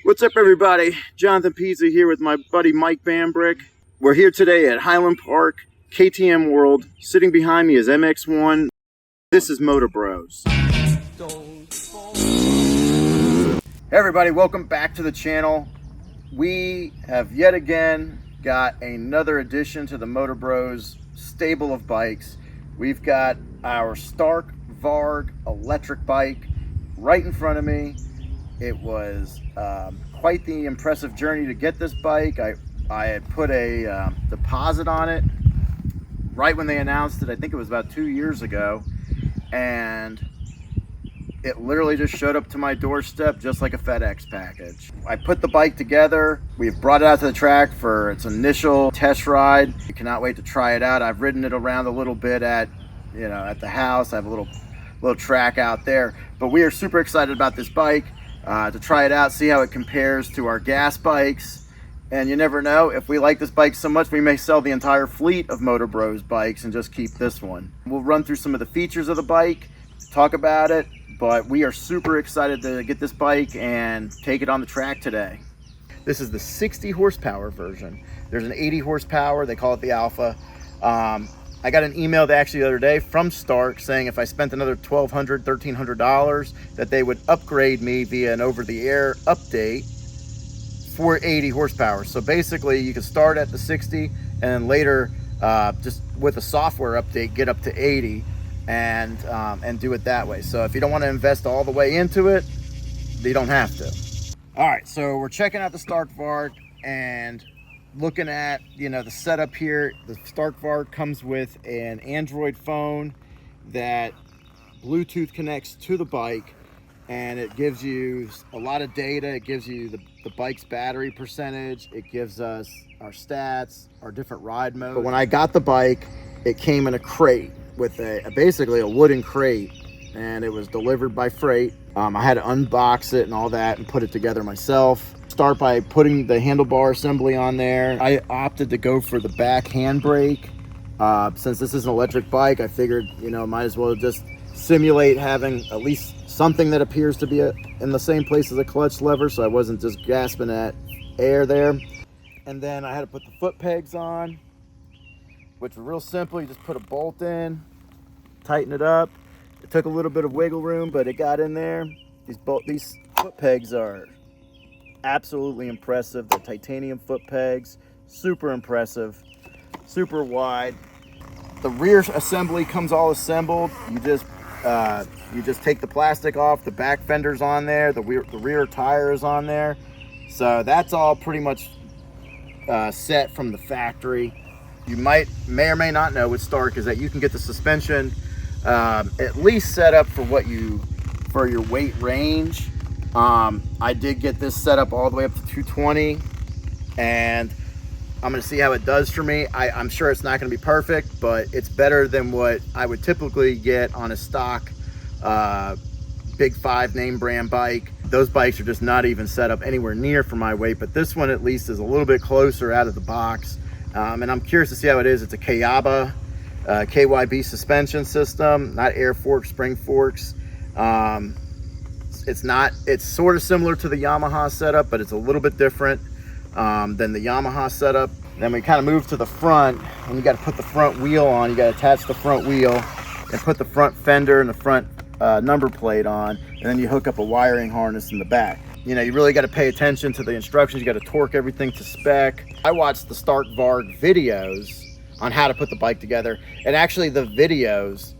What's up, everybody? Jonathan Pizza here with my buddy Mike Bambrick. We're here today at Highland Park, KTM World. Sitting behind me is MX1. This is Motor Bros. Hey everybody, welcome back to the channel. We have yet again got another addition to the Motor Bros stable of bikes. We've got our Stark VARG electric bike right in front of me. It was quite the impressive journey to get this bike. I had put a deposit on it right when they announced it. I think it was about 2 years ago, and it literally just showed up to my doorstep just like a FedEx package. I put the bike together. We've brought it out to the track for its initial test ride. I cannot wait to try it out. I've ridden it around a little bit at the house. I have a little track out there, but we are super excited about this bike. To try it out, see how it compares to our gas bikes. And you never know, if we like this bike so much, we may sell the entire fleet of Motor Bros bikes and just keep this one. We'll run through some of the features of the bike, talk about it, but we are super excited to get this bike and take it on the track today. This is the 60 horsepower version. There's an 80 horsepower, they call it the Alpha. I got an email actually the other day from Stark saying if I spent another $1,200, $1,300 that they would upgrade me via an over-the-air update for 80 horsepower. So basically you can start at the 60 and then later just with a software update get up to 80 and do it that way. So if you don't want to invest all the way into it, you don't have to. All right, so we're checking out the Stark VARG and looking at the setup here. The Stark VARG comes with an Android phone that Bluetooth connects to the bike, and it gives you a lot of data. It gives you the bike's battery percentage. It gives us our stats, our different ride modes. But when I got the bike, it came in a crate with basically a wooden crate, and it was delivered by freight. I had to unbox it and all that and put it together myself. Start by putting the handlebar assembly on there. I opted to go for the back handbrake. Since this is an electric bike, I figured, might as well just simulate having at least something that appears to be in the same place as a clutch lever, so I wasn't just gasping at air there. And then I had to put the foot pegs on, which were real simple. You just put a bolt in, tighten it up. It took a little bit of wiggle room, but it got in there. These foot pegs are absolutely impressive. The titanium foot pegs, super impressive, super wide. The rear assembly comes all assembled. You just take the plastic off. The back fender's on there. The rear tire is on there. So that's all pretty much set from the factory. You may or may not know with Stark is that you can get the suspension at least set up for your weight range. I did get this set up all the way up to 220, and I'm going to see how it does for me. I'm sure it's not going to be perfect, but it's better than what I would typically get on a stock Big 5 name brand bike. Those bikes are just not even set up anywhere near for my weight, but this one at least is a little bit closer out of the box. And I'm curious to see how it is. It's a KYB suspension system, not air forks, spring forks. It's sort of similar to the Yamaha setup, but it's a little bit different than the Yamaha setup. Then we kind of move to the front, and you got to put the front wheel on. You got to attach the front wheel and put the front fender and the front number plate on, and then you hook up a wiring harness in the back. You really got to pay attention to the instructions. You got to torque everything to spec. I watched the Stark VARG videos on how to put the bike together, and actually the videos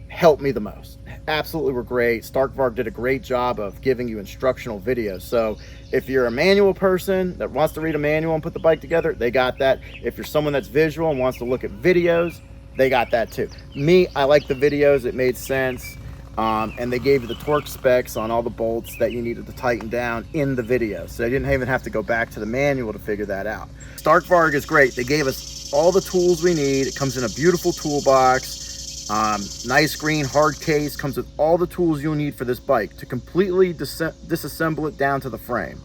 helped me the most. Absolutely were great. Stark VARG did a great job of giving you instructional videos. So if you're a manual person that wants to read a manual and put the bike together, they got that. If you're someone that's visual and wants to look at videos, they got that too. Me, I like the videos. It made sense. And they gave you the torque specs on all the bolts that you needed to tighten down in the video. So I didn't even have to go back to the manual to figure that out. Stark VARG is great. They gave us all the tools we need. It comes in a beautiful toolbox. Nice green hard case, comes with all the tools you'll need for this bike to completely disassemble it down to the frame,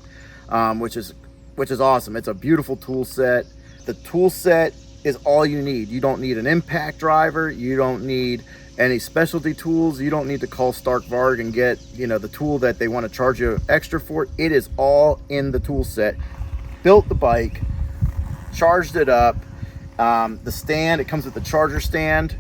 which is awesome. It's a beautiful tool set. The tool set is all you need. You don't need an impact driver. You don't need Any specialty tools, you don't need to call Stark VARG and get, you know, the tool that they want to charge you extra for. It is all in the tool set. Built the bike, charged it up. The stand, it comes with the charger stand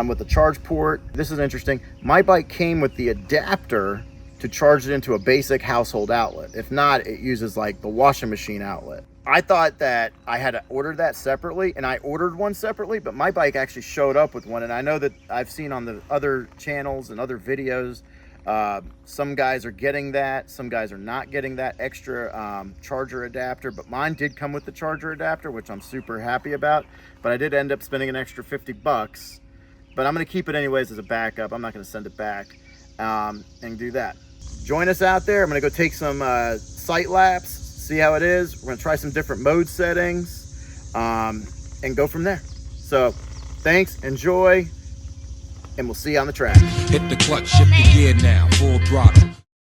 with the charge port. This is interesting. My bike came with the adapter to charge it into a basic household outlet. If not, it uses like the washing machine outlet. I thought that I had to order that separately, and I ordered one separately, but my bike actually showed up with one. And I know that I've seen on the other channels and other videos, some guys are getting that, some guys are not getting that extra charger adapter, but mine did come with the charger adapter, which I'm super happy about. But I did end up spending an extra 50 bucks, but I'm gonna keep it anyways as a backup. I'm not gonna send it back and do that. Join us out there. I'm gonna go take some sight laps, see how it is. We're gonna try some different mode settings and go from there. So thanks, enjoy, and we'll see you on the track. Hit the clutch, shift the gear now, full throttle.